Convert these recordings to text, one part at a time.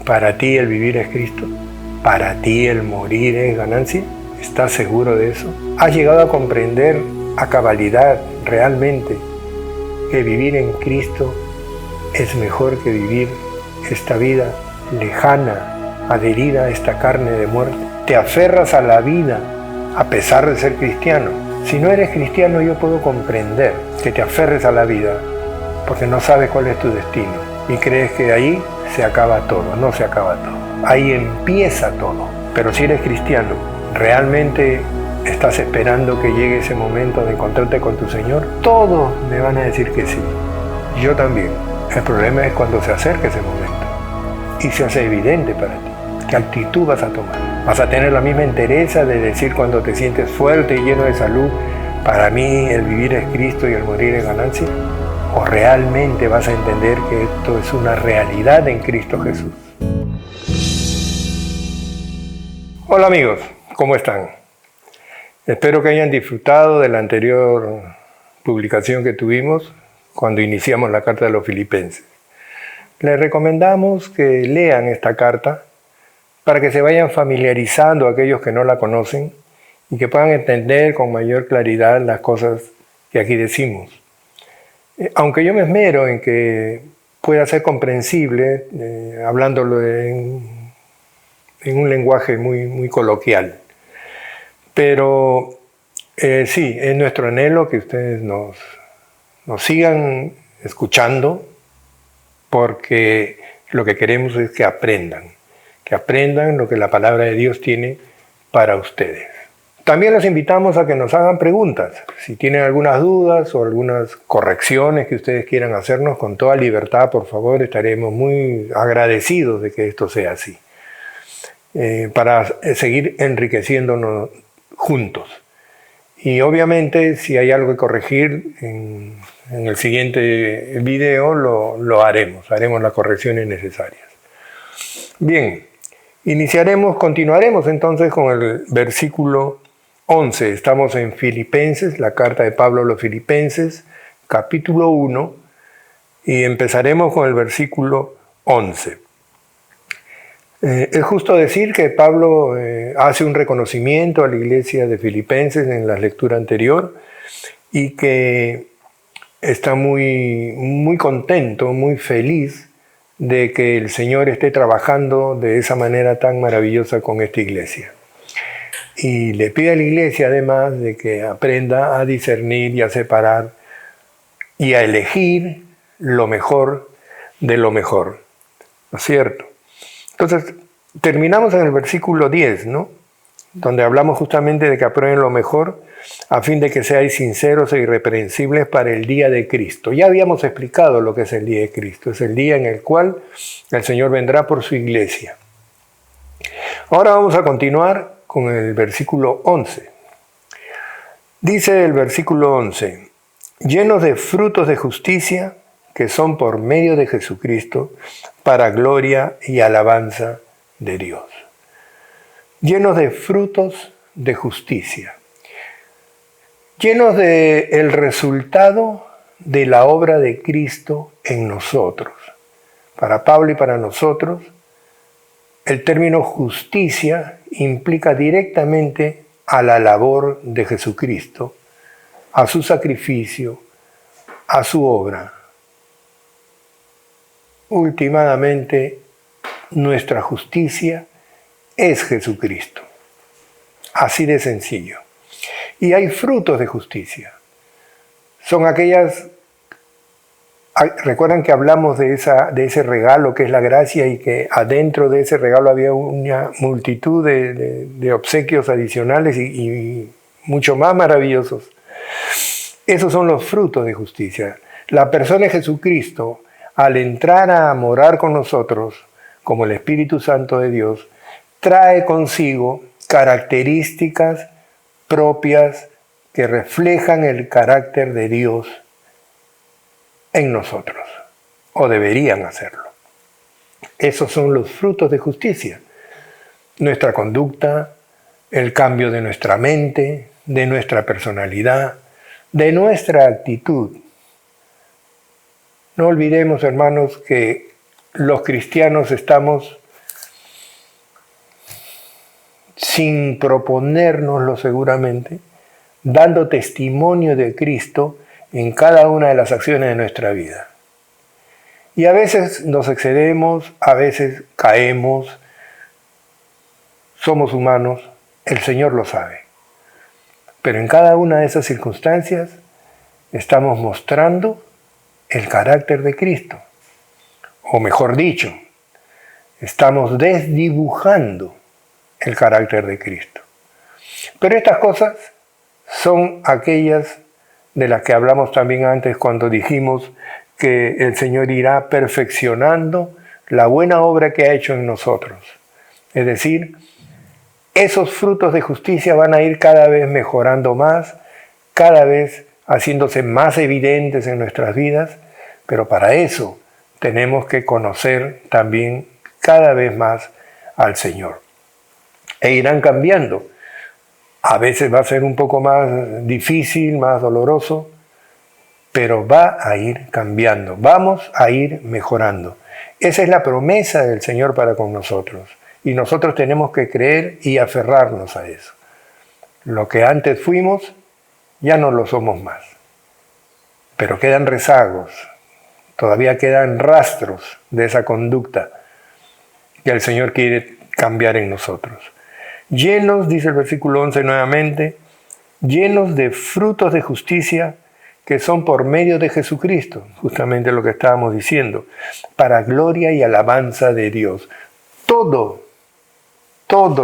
¿Para ti el vivir es Cristo? ¿Para ti el morir es ganancia? ¿Estás seguro de eso? ¿Has llegado a comprender a cabalidad realmente que vivir en Cristo es mejor que vivir esta vida lejana, adherida a esta carne de muerte? ¿Te aferras a la vida a pesar de ser cristiano? Si no eres cristiano, yo puedo comprender que te aferres a la vida porque no sabes cuál es tu destino y crees que ahí se acaba todo. No se acaba todo. Ahí empieza todo. Pero si eres cristiano, ¿realmente estás esperando que llegue ese momento de encontrarte con tu Señor? Todos me van a decir que sí. Yo también. El problema es cuando se acerca ese momento y se hace evidente para ti. ¿Qué actitud vas a tomar? ¿Vas a tener la misma entereza de decir cuando te sientes fuerte y lleno de salud, para mí el vivir es Cristo y el morir es ganancia? ¿O realmente vas a entender que esto es una realidad en Cristo Jesús? Hola amigos, ¿cómo están? Espero que hayan disfrutado de la anterior publicación que tuvimos cuando iniciamos la carta de los Filipenses. Les recomendamos que lean esta carta para que se vayan familiarizando a aquellos que no la conocen y que puedan entender con mayor claridad las cosas que aquí decimos. Aunque yo me esmero en que pueda ser comprensible, hablándolo en un lenguaje muy coloquial. Pero sí, es nuestro anhelo que ustedes nos sigan escuchando, porque lo que queremos es que aprendan lo que la palabra de Dios tiene para ustedes. También los invitamos a que nos hagan preguntas. Si tienen algunas dudas o algunas correcciones que ustedes quieran hacernos, con toda libertad, por favor, estaremos muy agradecidos de que esto sea así. Para seguir enriqueciéndonos juntos. Y obviamente, si hay algo que corregir en el siguiente video, lo haremos las correcciones necesarias. Bien, continuaremos entonces con el versículo 11. Estamos en Filipenses, la carta de Pablo a los Filipenses, capítulo 1, y empezaremos con el versículo 11. Es justo decir que Pablo hace un reconocimiento a la iglesia de Filipenses en la lectura anterior y que está muy contento, muy feliz de que el Señor esté trabajando de esa manera tan maravillosa con esta iglesia. Y le pide a la iglesia además de que aprenda a discernir y a separar y a elegir lo mejor de lo mejor. ¿No es cierto? Entonces, terminamos en el versículo 10, ¿no? Donde hablamos justamente de que aprueben lo mejor a fin de que seáis sinceros e irreprensibles para el día de Cristo. Ya habíamos explicado lo que es el día de Cristo. Es el día en el cual el Señor vendrá por su iglesia. Ahora vamos a continuar con el versículo 11. Dice el versículo 11, llenos de frutos de justicia que son por medio de Jesucristo, para gloria y alabanza de Dios. Llenos de frutos de justicia. Llenos del resultado de la obra de Cristo en nosotros. Para Pablo y para nosotros, el término justicia implica directamente a la labor de Jesucristo, a su sacrificio, a su obra. Últimamente, nuestra justicia es Jesucristo. Así de sencillo. Y hay frutos de justicia. Son aquellas... Recuerdan que hablamos de ese regalo que es la gracia y que adentro de ese regalo había una multitud de obsequios adicionales y mucho más maravillosos. Esos son los frutos de justicia. La persona de Jesucristo, al entrar a morar con nosotros, como el Espíritu Santo de Dios, trae consigo características propias que reflejan el carácter de Dios en nosotros, o deberían hacerlo. Esos son los frutos de justicia. Nuestra conducta, el cambio de nuestra mente, de nuestra personalidad, de nuestra actitud. No olvidemos, hermanos, que los cristianos estamos sin proponérnoslo seguramente, dando testimonio de Cristo en cada una de las acciones de nuestra vida. Y a veces nos excedemos, a veces caemos, somos humanos, el Señor lo sabe. Pero en cada una de esas circunstancias estamos mostrando el carácter de Cristo. O mejor dicho, estamos desdibujando el carácter de Cristo. Pero estas cosas son aquellas de las que hablamos también antes cuando dijimos que el Señor irá perfeccionando la buena obra que ha hecho en nosotros. Es decir, esos frutos de justicia van a ir cada vez mejorando más, cada vez haciéndose más evidentes en nuestras vidas, pero para eso tenemos que conocer también cada vez más al Señor. E irán cambiando. A veces va a ser un poco más difícil, más doloroso, pero va a ir cambiando, vamos a ir mejorando. Esa es la promesa del Señor para con nosotros. Y nosotros tenemos que creer y aferrarnos a eso. Lo que antes fuimos, ya no lo somos más. Pero quedan rezagos, todavía quedan rastros de esa conducta que el Señor quiere cambiar en nosotros. Llenos, dice el versículo 11 nuevamente, llenos de frutos de justicia que son por medio de Jesucristo, justamente lo que estábamos diciendo, para gloria y alabanza de Dios. Todo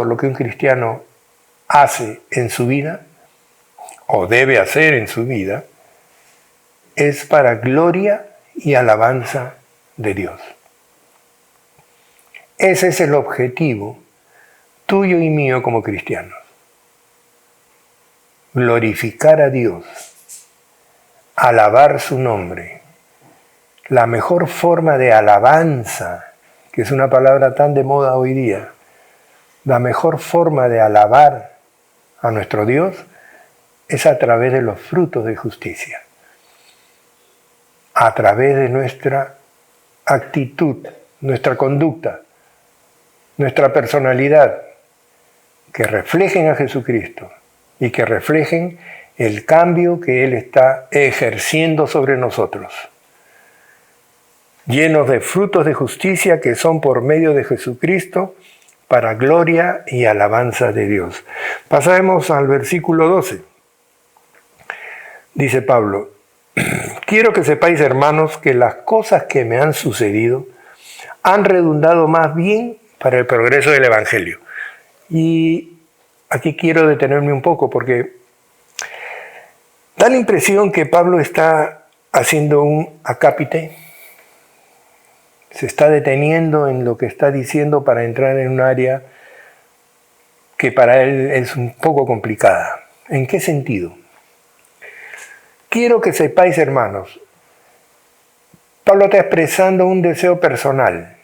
lo que un cristiano hace en su vida, o debe hacer en su vida, es para gloria y alabanza de Dios. Ese es el objetivo tuyo y mío como cristianos. Glorificar a Dios, alabar su nombre. La mejor forma de alabanza, que es una palabra tan de moda hoy día, la mejor forma de alabar a nuestro Dios es a través de los frutos de justicia, a través de nuestra actitud, nuestra conducta, nuestra personalidad, que reflejen a Jesucristo y que reflejen el cambio que Él está ejerciendo sobre nosotros, llenos de frutos de justicia que son por medio de Jesucristo, para gloria y alabanza de Dios. Pasaremos al versículo 12. Dice Pablo, quiero que sepáis, hermanos, que las cosas que me han sucedido han redundado más bien para el progreso del Evangelio. Y aquí quiero detenerme un poco porque da la impresión que Pablo está haciendo un acápite, se está deteniendo en lo que está diciendo para entrar en un área que para él es un poco complicada. ¿En qué sentido? Quiero que sepáis, hermanos, Pablo está expresando un deseo personal.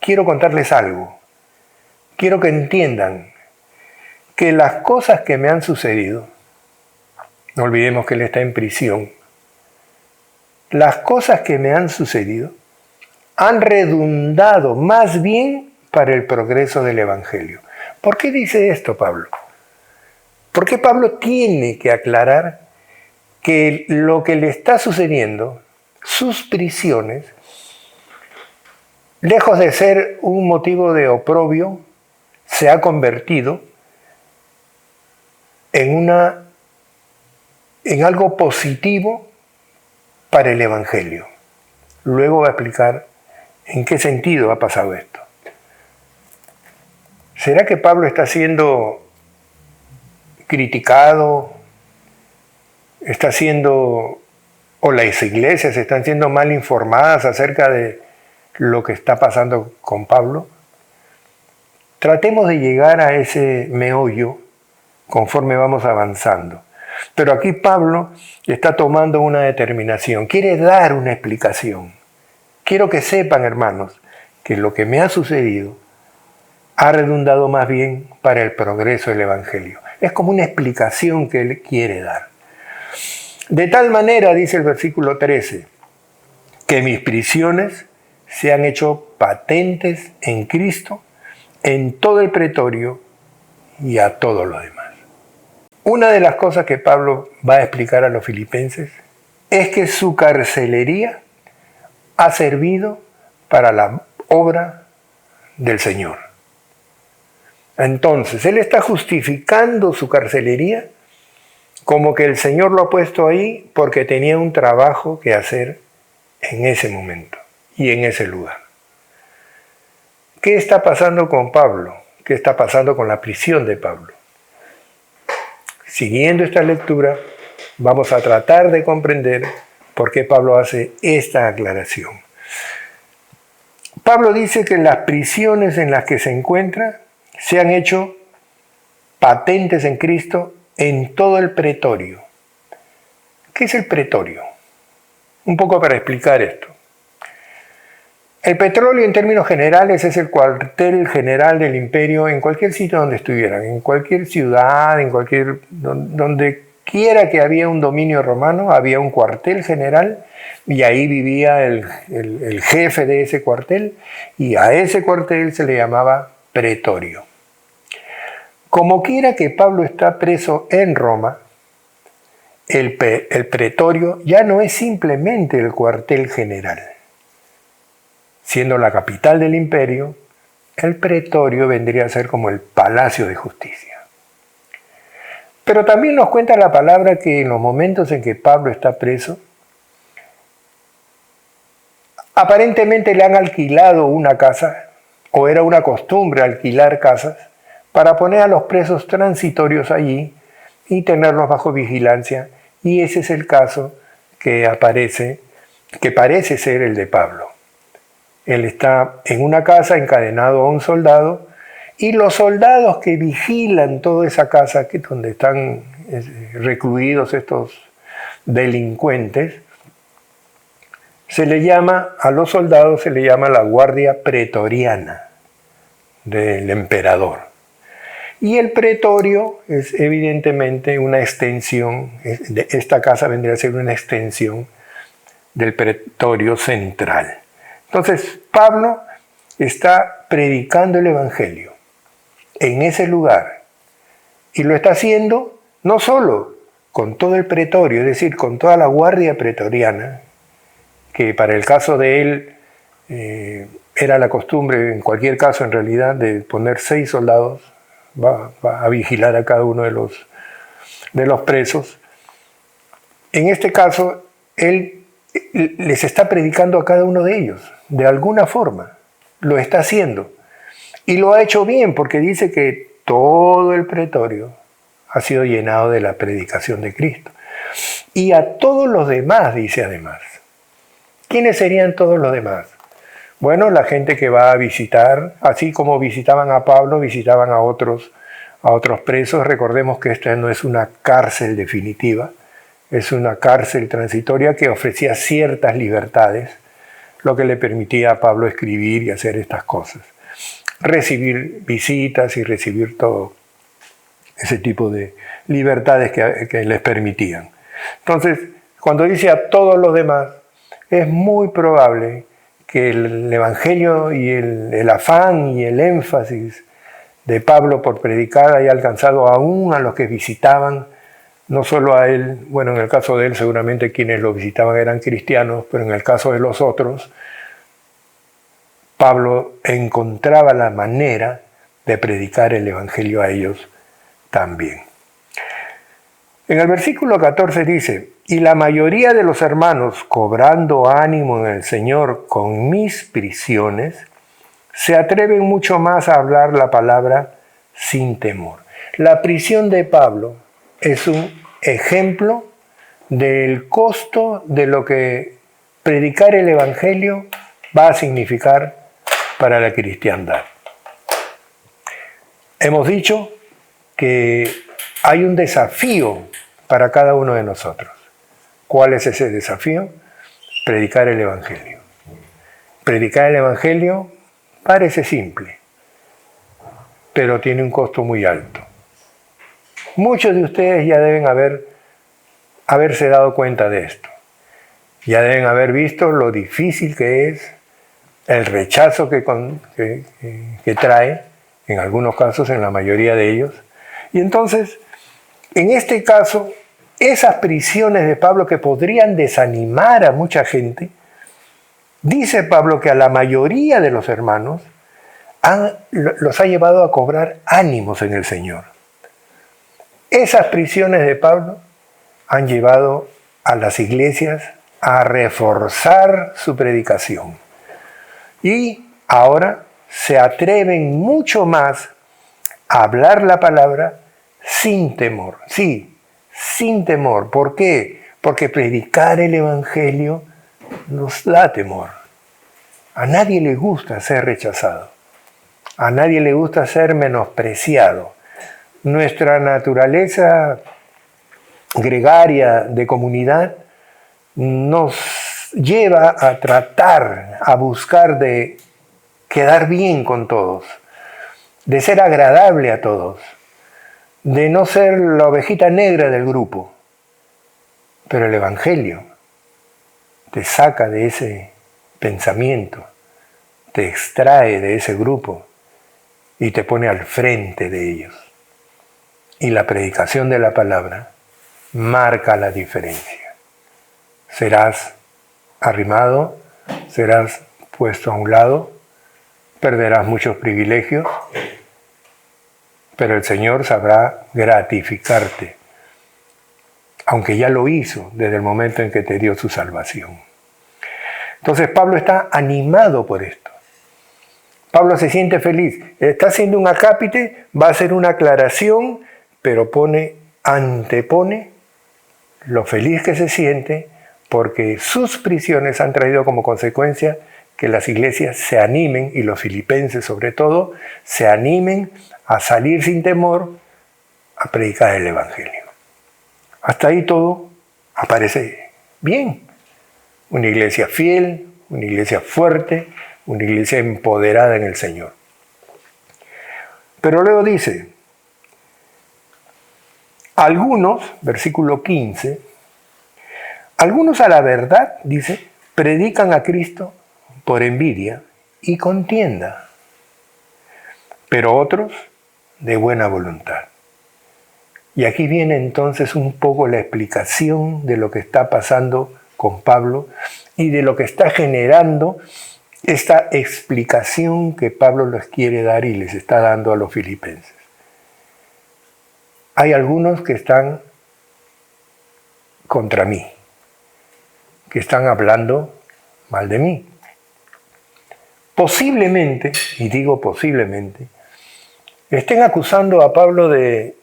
Quiero contarles algo. Quiero que entiendan que las cosas que me han sucedido, no olvidemos que él está en prisión, las cosas que me han sucedido han redundado más bien para el progreso del Evangelio. ¿Por qué dice esto Pablo? ¿Por qué Pablo tiene que aclarar que lo que le está sucediendo, sus prisiones, lejos de ser un motivo de oprobio, se ha convertido en algo positivo para el Evangelio? Luego va a explicar en qué sentido ha pasado esto. ¿Será que Pablo está siendo criticado? ¿Está siendo, o las iglesias están siendo mal informadas acerca de lo que está pasando con Pablo? Tratemos de llegar a ese meollo conforme vamos avanzando. Pero aquí Pablo está tomando una determinación, quiere dar una explicación. Quiero que sepan, hermanos, que lo que me ha sucedido ha redundado más bien para el progreso del Evangelio. Es como una explicación que él quiere dar. De tal manera, dice el versículo 13, que mis prisiones se han hecho patentes en Cristo en todo el pretorio y a todos los demás. Una de las cosas que Pablo va a explicar a los filipenses es que su carcelería ha servido para la obra del Señor. Entonces, él está justificando su carcelería como que el Señor lo ha puesto ahí porque tenía un trabajo que hacer en ese momento y en ese lugar. ¿Qué está pasando con Pablo? ¿Qué está pasando con la prisión de Pablo? Siguiendo esta lectura, vamos a tratar de comprender por qué Pablo hace esta aclaración. Pablo dice que las prisiones en las que se encuentra se han hecho patentes en Cristo en todo el pretorio. ¿Qué es el pretorio? Un poco para explicar esto. El pretorio en términos generales es el cuartel general del imperio en cualquier sitio donde estuvieran, en cualquier ciudad, donde quiera que había un dominio romano, había un cuartel general y ahí vivía el jefe de ese cuartel y a ese cuartel se le llamaba pretorio. Como quiera que Pablo está preso en Roma, el pretorio ya no es simplemente el cuartel general. Siendo la capital del imperio, el pretorio vendría a ser como el palacio de justicia. Pero también nos cuenta la palabra que en los momentos en que Pablo está preso, aparentemente le han alquilado una casa, o era una costumbre alquilar casas, para poner a los presos transitorios allí y tenerlos bajo vigilancia, y ese es el caso que parece ser el de Pablo. Él está en una casa encadenado a un soldado, y los soldados que vigilan toda esa casa donde están recluidos estos delincuentes, a los soldados se le llama la guardia pretoriana del emperador. Y el pretorio es evidentemente una extensión, esta casa vendría a ser una extensión del pretorio central. Entonces, Pablo está predicando el Evangelio en ese lugar y lo está haciendo no solo con todo el pretorio, es decir, con toda la guardia pretoriana, que para el caso de él era la costumbre, en cualquier caso en realidad, de poner 6 soldados, va a vigilar a cada uno de los presos. En este caso, él les está predicando a cada uno de ellos, de alguna forma, lo está haciendo. Y lo ha hecho bien, porque dice que todo el pretorio ha sido llenado de la predicación de Cristo. Y a todos los demás, dice además. ¿Quiénes serían todos los demás? Bueno, la gente que va a visitar, así como visitaban a Pablo, visitaban a otros presos. Recordemos que esta no es una cárcel definitiva, es una cárcel transitoria que ofrecía ciertas libertades, lo que le permitía a Pablo escribir y hacer estas cosas. Recibir visitas y recibir todo ese tipo de libertades que les permitían. Entonces, cuando dice a todos los demás, es muy probable que el Evangelio y el afán y el énfasis de Pablo por predicar haya alcanzado aún a los que visitaban, no solo a él. Bueno, en el caso de él seguramente quienes lo visitaban eran cristianos, pero en el caso de los otros, Pablo encontraba la manera de predicar el Evangelio a ellos también. En el versículo 14 dice: y la mayoría de los hermanos, cobrando ánimo en el Señor con mis prisiones, se atreven mucho más a hablar la palabra sin temor. La prisión de Pablo es un ejemplo del costo de lo que predicar el Evangelio va a significar para la cristiandad. Hemos dicho que hay un desafío para cada uno de nosotros. ¿Cuál es ese desafío? Predicar el Evangelio. Predicar el Evangelio parece simple, pero tiene un costo muy alto. Muchos de ustedes ya deben haberse dado cuenta de esto. Ya deben haber visto lo difícil que es, el rechazo que trae, en algunos casos, en la mayoría de ellos, Y entonces, en este caso, esas prisiones de Pablo que podrían desanimar a mucha gente, dice Pablo que a la mayoría de los hermanos los ha llevado a cobrar ánimos en el Señor. Esas prisiones de Pablo han llevado a las iglesias a reforzar su predicación. Y ahora se atreven mucho más a hablar la palabra sin temor. Sí, sin temor. ¿Por qué? Porque predicar el Evangelio nos da temor. A nadie le gusta ser rechazado. A nadie le gusta ser menospreciado. Nuestra naturaleza gregaria de comunidad nos lleva a tratar, a buscar de quedar bien con todos, de ser agradable a todos, de no ser la ovejita negra del grupo. Pero el Evangelio te saca de ese pensamiento, te extrae de ese grupo y te pone al frente de ellos. Y la predicación de la palabra marca la diferencia. Serás arrimado, serás puesto a un lado, perderás muchos privilegios, pero el Señor sabrá gratificarte, aunque ya lo hizo desde el momento en que te dio su salvación. Entonces Pablo está animado por esto. Pablo se siente feliz. Está haciendo un acápite, va a hacer una aclaración, pero antepone lo feliz que se siente porque sus prisiones han traído como consecuencia que las iglesias se animen, y los filipenses sobre todo, se animen a salir sin temor a predicar el Evangelio. Hasta ahí todo aparece bien. Una iglesia fiel, una iglesia fuerte, una iglesia empoderada en el Señor. Pero luego dice, algunos, versículo 15, algunos a la verdad, dice, predican a Cristo por envidia y contienda, pero otros de buena voluntad. Y aquí viene entonces un poco la explicación de lo que está pasando con Pablo y de lo que está generando esta explicación que Pablo les quiere dar y les está dando a los filipenses. Hay algunos que están contra mí, que están hablando mal de mí. Posiblemente, y digo posiblemente, estén acusando a Pablo de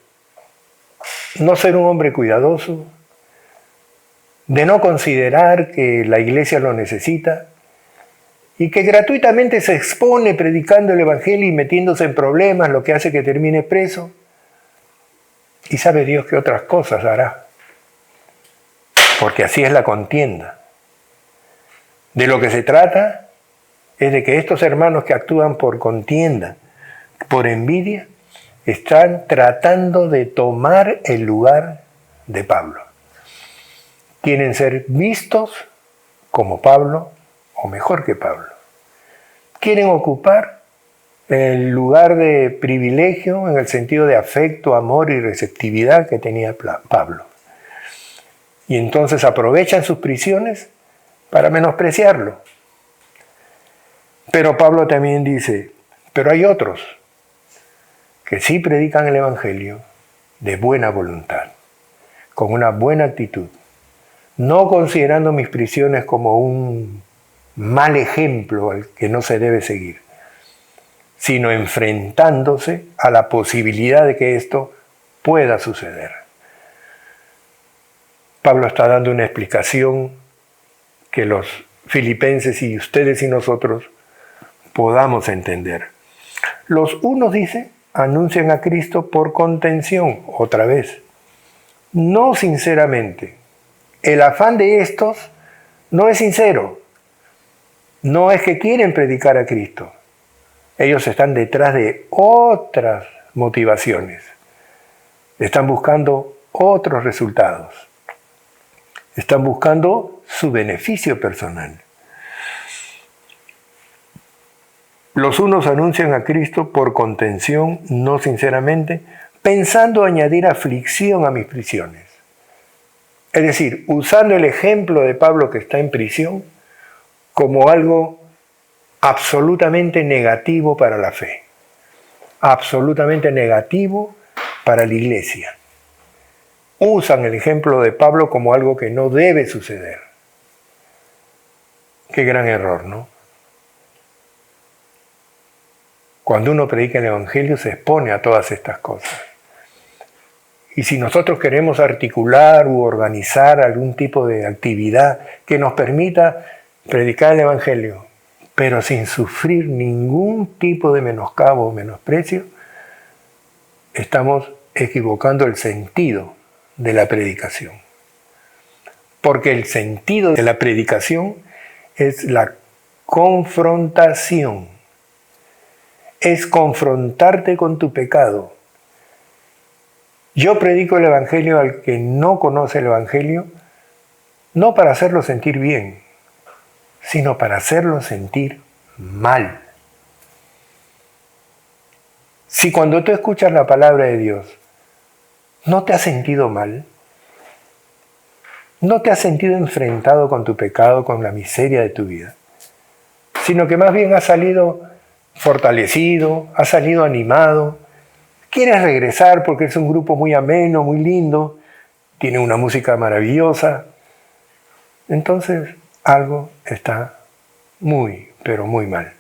no ser un hombre cuidadoso, de no considerar que la iglesia lo necesita y que gratuitamente se expone predicando el Evangelio y metiéndose en problemas, lo que hace que termine preso. Y sabe Dios qué otras cosas hará, porque así es la contienda. De lo que se trata es de que estos hermanos que actúan por contienda, por envidia, están tratando de tomar el lugar de Pablo. Quieren ser vistos como Pablo o mejor que Pablo. Quieren ocupar el lugar de privilegio en el sentido de afecto, amor y receptividad que tenía Pablo. Y entonces aprovechan sus prisiones para menospreciarlo. Pero Pablo también dice, pero hay otros que sí predican el Evangelio de buena voluntad, con una buena actitud, no considerando mis prisiones como un mal ejemplo al que no se debe seguir, sino enfrentándose a la posibilidad de que esto pueda suceder. Pablo está dando una explicación que los filipenses y ustedes y nosotros podamos entender. Los unos, dice, anuncian a Cristo por contención, otra vez, no sinceramente. El afán de estos no es sincero, no es que quieren predicar a Cristo. Ellos están detrás de otras motivaciones, están buscando otros resultados, están buscando su beneficio personal. Los unos anuncian a Cristo por contención, no sinceramente, pensando añadir aflicción a mis prisiones. Es decir, usando el ejemplo de Pablo que está en prisión como algo absolutamente negativo para la fe, absolutamente negativo para la iglesia. Usan el ejemplo de Pablo como algo que no debe suceder. Qué gran error, ¿no? Cuando uno predica el Evangelio se expone a todas estas cosas. Y si nosotros queremos articular u organizar algún tipo de actividad que nos permita predicar el Evangelio, pero sin sufrir ningún tipo de menoscabo o menosprecio, estamos equivocando el sentido de la predicación. Porque el sentido de la predicación es la confrontación. Es confrontarte con tu pecado. Yo predico el Evangelio al que no conoce el Evangelio, no para hacerlo sentir bien, sino para hacerlo sentir mal. Si cuando tú escuchas la palabra de Dios, ¿no te has sentido mal? ¿No te has sentido enfrentado con tu pecado, con la miseria de tu vida? Sino que más bien has salido fortalecido, has salido animado, quieres regresar porque es un grupo muy ameno, muy lindo, tiene una música maravillosa. Entonces, algo está muy, pero muy mal.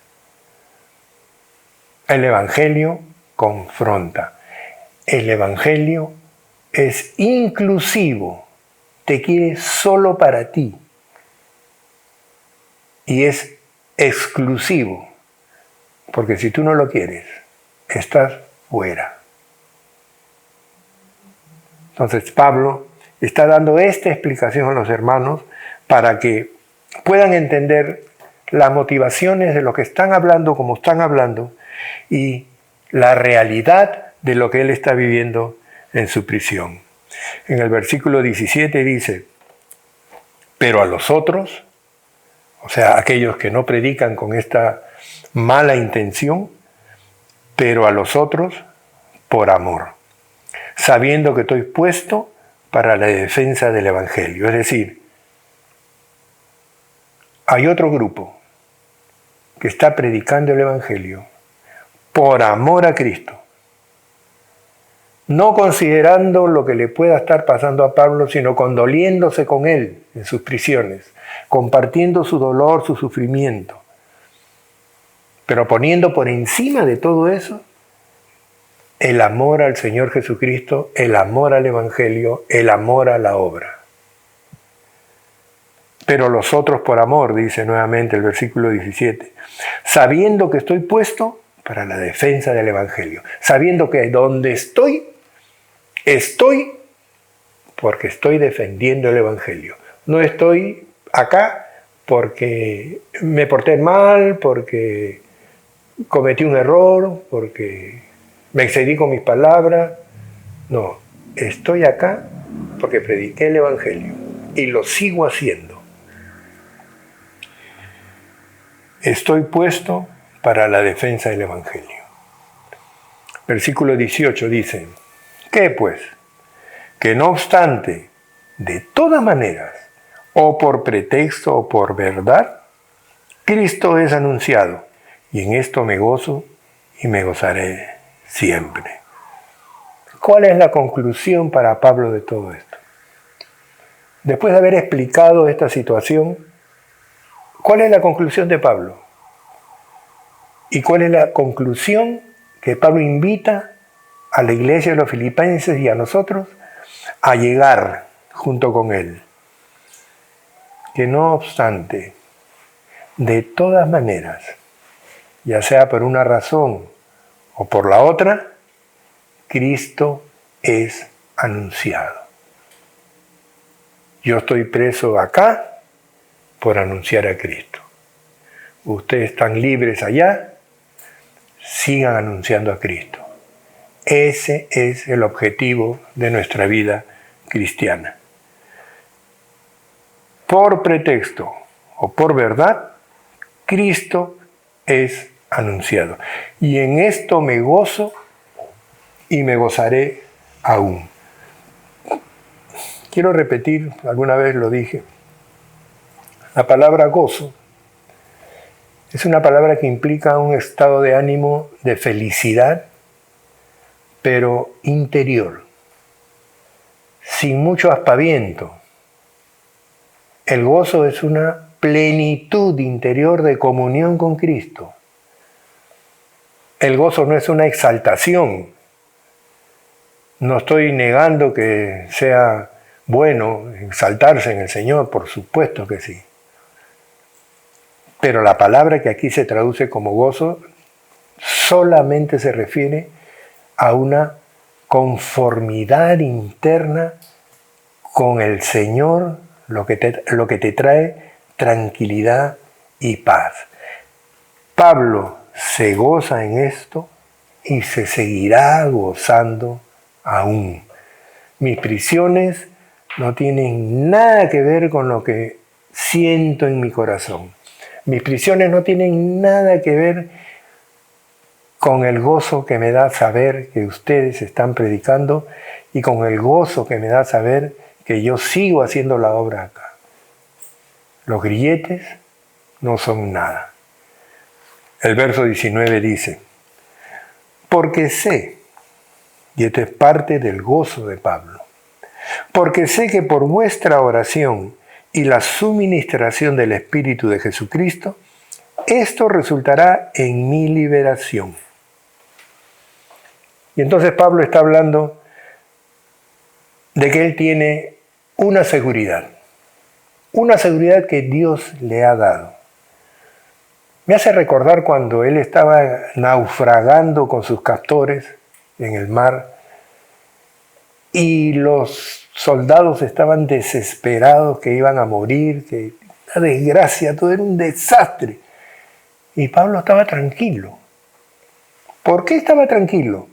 El Evangelio confronta. El Evangelio es inclusivo, te quiere solo para ti. Y es exclusivo, porque si tú no lo quieres, estás fuera. Entonces Pablo está dando esta explicación a los hermanos para que puedan entender las motivaciones de lo que están hablando, como están hablando, y la realidad de lo que él está viviendo en su prisión. En el versículo 17 dice, pero a los otros, o sea, aquellos que no predican con esta mala intención, pero a los otros por amor, sabiendo que estoy puesto para la defensa del Evangelio. Es decir, hay otro grupo que está predicando el Evangelio por amor a Cristo, no considerando lo que le pueda estar pasando a Pablo, sino condoliéndose con él en sus prisiones, compartiendo su dolor, su sufrimiento, pero poniendo por encima de todo eso el amor al Señor Jesucristo, el amor al Evangelio, el amor a la obra. Pero los otros por amor, dice nuevamente el versículo 17, sabiendo que estoy puesto para la defensa del Evangelio, sabiendo que donde estoy porque estoy defendiendo el Evangelio. No estoy acá porque me porté mal, porque cometí un error, porque me excedí con mis palabras. No, estoy acá porque prediqué el Evangelio y lo sigo haciendo. Estoy puesto para la defensa del Evangelio. Versículo 18 dice, ¿qué pues? Que no obstante, de todas maneras, o por pretexto o por verdad, Cristo es anunciado, y en esto me gozo y me gozaré siempre. ¿Cuál es la conclusión para Pablo de todo esto? Después de haber explicado esta situación, ¿cuál es la conclusión de Pablo? ¿Y cuál es la conclusión que Pablo invita a la iglesia de los filipenses y a nosotros a llegar junto con él? Que no obstante, de todas maneras, ya sea por una razón o por la otra, Cristo es anunciado. Yo estoy preso acá por anunciar a Cristo. Ustedes están libres allá, sigan anunciando a Cristo. Ese es el objetivo de nuestra vida cristiana. Por pretexto o por verdad, Cristo es anunciado. Y en esto me gozo y me gozaré aún. Quiero repetir, alguna vez lo dije, la palabra gozo es una palabra que implica un estado de ánimo de felicidad, pero interior, sin mucho aspaviento. El gozo es una plenitud interior de comunión con Cristo. El gozo no es una exaltación. No estoy negando que sea bueno exaltarse en el Señor, por supuesto que sí. Pero la palabra que aquí se traduce como gozo solamente se refiere a una conformidad interna con el Señor, lo que te trae tranquilidad y paz. Pablo se goza en esto y se seguirá gozando aún. Mis prisiones no tienen nada que ver con lo que siento en mi corazón. Mis prisiones no tienen nada que ver con el gozo que me da saber que ustedes están predicando y con el gozo que me da saber que yo sigo haciendo la obra acá. Los grilletes no son nada. El verso 19 dice, porque sé, y esto es parte del gozo de Pablo, porque sé que por vuestra oración y la suministración del Espíritu de Jesucristo, esto resultará en mi liberación. Y entonces Pablo está hablando de que él tiene una seguridad que Dios le ha dado. Me hace recordar cuando él estaba naufragando con sus captores en el mar y los soldados estaban desesperados que iban a morir, que la desgracia, todo era un desastre. Y Pablo estaba tranquilo. ¿Por qué estaba tranquilo?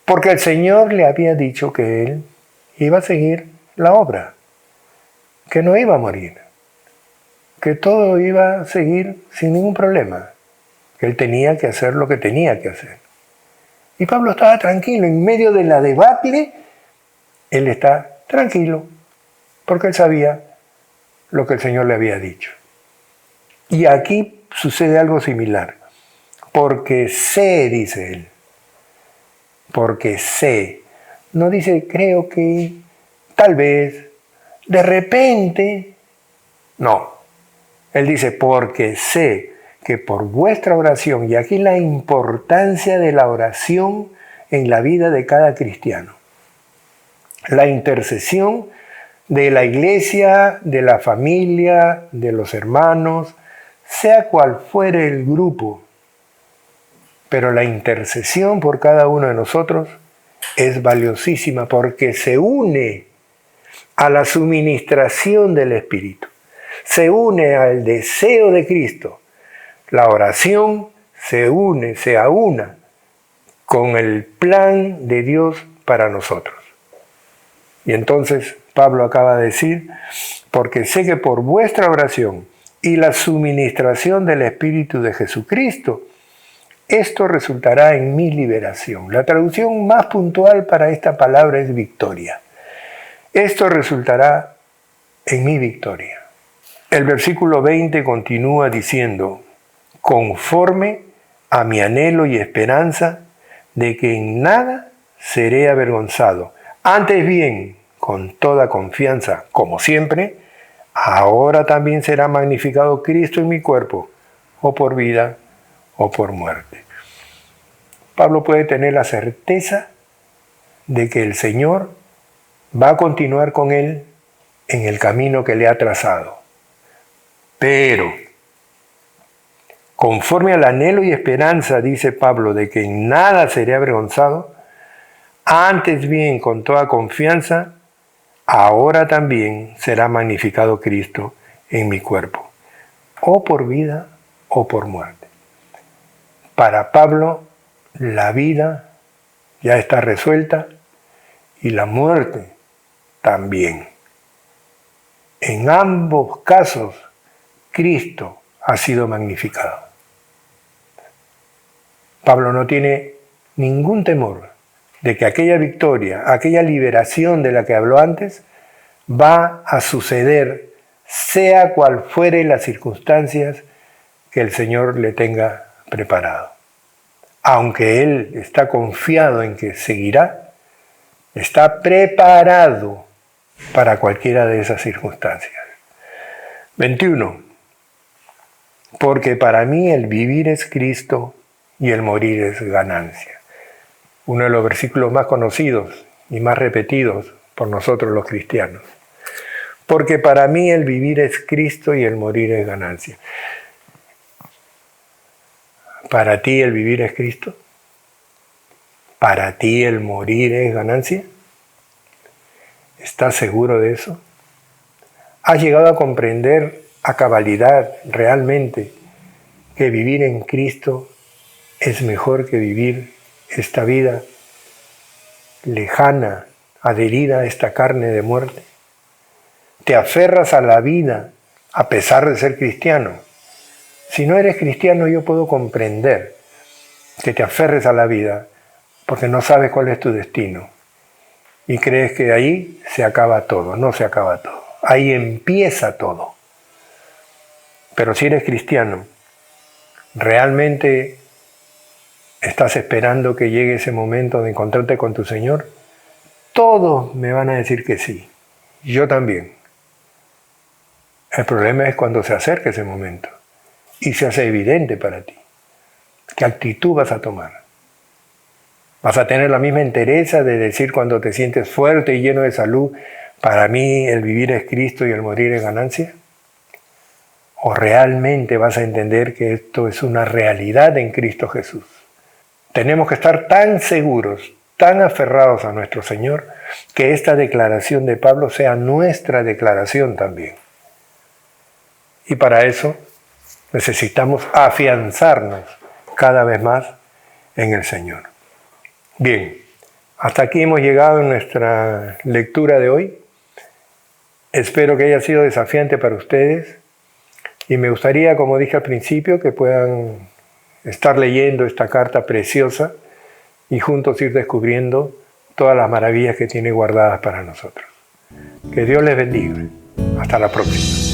Porque el Señor le había dicho que él iba a seguir la obra, que no iba a morir, que todo iba a seguir sin ningún problema, que él tenía que hacer lo que tenía que hacer. Y Pablo estaba tranquilo, en medio de la debacle, él está tranquilo, porque él sabía lo que el Señor le había dicho. Y aquí sucede algo similar, porque sé, dice él, porque sé, no dice creo que, tal vez, de repente, no. Él dice porque sé que por vuestra oración, y aquí la importancia de la oración en la vida de cada cristiano, la intercesión de la iglesia, de la familia, de los hermanos, sea cual fuere el grupo, pero la intercesión por cada uno de nosotros es valiosísima porque se une a la suministración del Espíritu, se une al deseo de Cristo. La oración se une, se aúna con el plan de Dios para nosotros. Y entonces Pablo acaba de decir, porque sé que por vuestra oración y la suministración del Espíritu de Jesucristo, esto resultará en mi liberación. La traducción más puntual para esta palabra es victoria. Esto resultará en mi victoria. El versículo 20 continúa diciendo, conforme a mi anhelo y esperanza de que en nada seré avergonzado. Antes bien, con toda confianza, como siempre, ahora también será magnificado Cristo en mi cuerpo, o por vida o por muerte. Pablo puede tener la certeza de que el Señor va a continuar con él en el camino que le ha trazado. Pero, conforme al anhelo y esperanza, dice Pablo, de que en nada seré avergonzado, antes bien, con toda confianza, ahora también será magnificado Cristo en mi cuerpo, o por vida o por muerte. Para Pablo, la vida ya está resuelta y la muerte también. En ambos casos, Cristo ha sido magnificado. Pablo no tiene ningún temor de que aquella victoria, aquella liberación de la que habló antes, va a suceder, sea cual fuere las circunstancias que el Señor le tenga preparado. Aunque Él está confiado en que seguirá, está preparado para cualquiera de esas circunstancias. 21. Porque para mí el vivir es Cristo y el morir es ganancia. Uno de los versículos más conocidos y más repetidos por nosotros los cristianos. Porque para mí el vivir es Cristo y el morir es ganancia. ¿Para ti el vivir es Cristo? ¿Para ti el morir es ganancia? ¿Estás seguro de eso? ¿Has llegado a comprender a cabalidad realmente que vivir en Cristo es mejor que vivir esta vida lejana, adherida a esta carne de muerte? ¿Te aferras a la vida a pesar de ser cristiano? Si no eres cristiano, yo puedo comprender que te aferres a la vida porque no sabes cuál es tu destino y crees que ahí se acaba todo. No se acaba todo. Ahí empieza todo. Pero si eres cristiano, ¿realmente estás esperando que llegue ese momento de encontrarte con tu Señor? Todos me van a decir que sí. Yo también. El problema es cuando se acerca ese momento y se hace evidente para ti. ¿Qué actitud vas a tomar? ¿Vas a tener la misma entereza de decir cuando te sientes fuerte y lleno de salud, para mí el vivir es Cristo y el morir es ganancia? ¿O realmente vas a entender que esto es una realidad en Cristo Jesús? Tenemos que estar tan seguros, tan aferrados a nuestro Señor, que esta declaración de Pablo sea nuestra declaración también. Y para eso necesitamos afianzarnos cada vez más en el Señor. Bien, hasta aquí hemos llegado en nuestra lectura de hoy. Espero que haya sido desafiante para ustedes y me gustaría, como dije al principio, que puedan estar leyendo esta carta preciosa y juntos ir descubriendo todas las maravillas que tiene guardadas para nosotros. Que Dios les bendiga. Hasta la próxima.